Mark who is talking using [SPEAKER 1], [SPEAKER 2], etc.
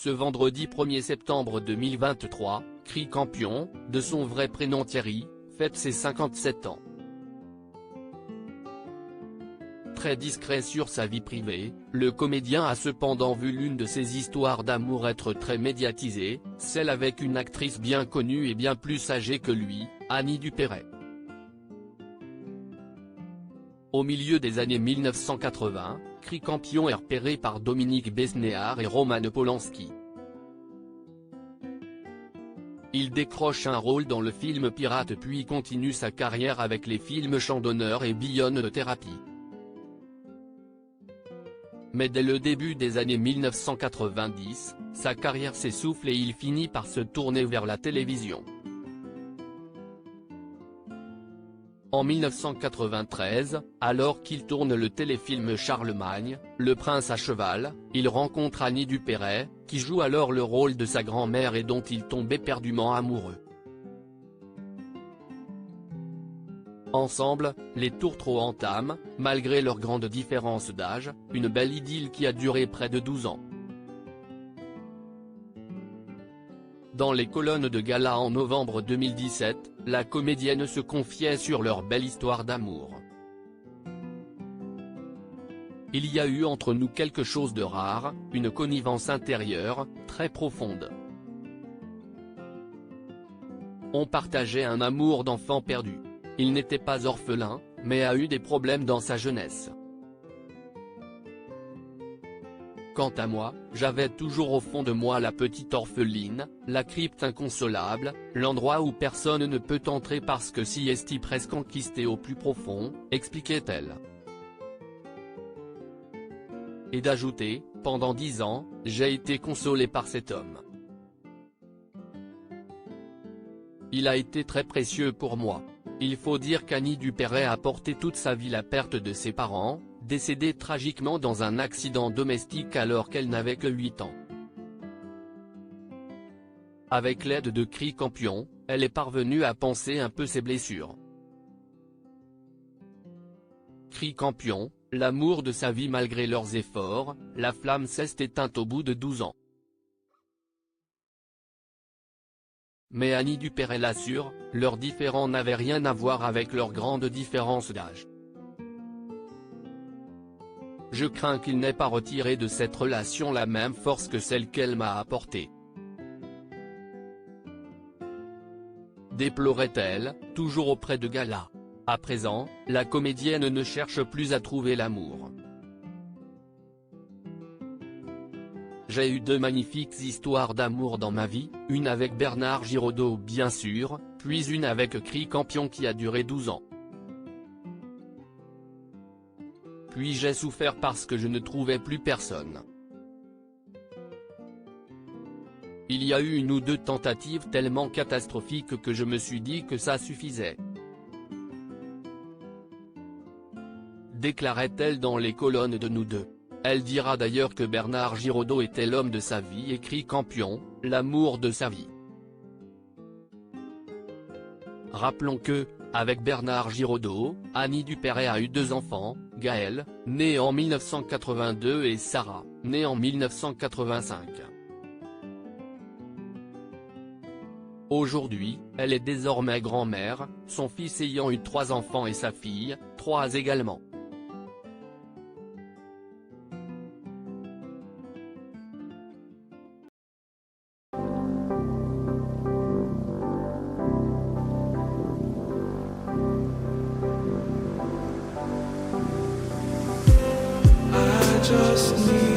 [SPEAKER 1] Ce vendredi 1er septembre 2023, Cri Campion, de son vrai prénom Thierry, fête ses 57 ans. Très discret sur sa vie privée, le comédien a cependant vu l'une de ses histoires d'amour être très médiatisée, celle avec une actrice bien connue et bien plus âgée que lui, Annie Dupéret. Au milieu des années 1980, Cri Campion est repéré par Dominique Besnéard et Roman Polanski. Il décroche un rôle dans le film Pirate puis continue sa carrière avec les films Chant d'honneur et Beyond de thérapie. Mais dès le début des années 1990, sa carrière s'essouffle et il finit par se tourner vers la télévision. En 1993, alors qu'il tourne le téléfilm Charlemagne, le prince à cheval, il rencontre Annie Dupéret, qui joue alors le rôle de sa grand-mère et dont il tombe éperdument amoureux. Ensemble, les tourtereaux entament, malgré leur grande différence d'âge, une belle idylle qui a duré près de 12 ans. Dans les colonnes de gala en novembre 2017, la comédienne se confiait sur leur belle histoire d'amour. Il y a eu entre nous quelque chose de rare, une connivence intérieure, très profonde. On partageait un amour d'enfant perdu. Il n'était pas orphelin, mais a eu des problèmes dans sa jeunesse. Quant à moi, j'avais toujours au fond de moi la petite orpheline, la crypte inconsolable, l'endroit où personne ne peut entrer parce que si est presque enquisté au plus profond, expliquait-elle. Et d'ajouter, pendant 10 ans, j'ai été consolé par cet homme. Il a été très précieux pour moi. Il faut dire qu'Annie Dupéret a porté toute sa vie la perte de ses parents, décédés tragiquement dans un accident domestique alors qu'elle n'avait que 8 ans. Avec l'aide de Cri Campion, elle est parvenue à panser un peu ses blessures. Cri Campion, l'amour de sa vie malgré leurs efforts, la flamme s'est éteinte au bout de 12 ans. Mais Annie Dupéret l'assure, leurs différends n'avaient rien à voir avec leur grande différence d'âge. Je crains qu'il n'ait pas retiré de cette relation la même force que celle qu'elle m'a apportée. Déplorait-elle, toujours auprès de gala. À présent, la comédienne ne cherche plus à trouver l'amour. J'ai eu 2 magnifiques histoires d'amour dans ma vie, une avec Bernard Giraudot bien sûr, puis une avec Cri Campion qui a duré 12 ans. Puis j'ai souffert parce que je ne trouvais plus personne. Il y a eu 1 ou 2 tentatives tellement catastrophiques que je me suis dit que ça suffisait. Déclarait-elle dans les colonnes de Nous Deux. Elle dira d'ailleurs que Bernard Giraudot était l'homme de sa vie et Cri Campion, l'amour de sa vie. Rappelons que, avec Bernard Giraudot, Annie Dupéret a eu 2 enfants, Gaël, né en 1982 et Sarah, née en 1985. Aujourd'hui, elle est désormais grand-mère, son fils ayant eu 3 enfants et sa fille, 3 également.
[SPEAKER 2] Just need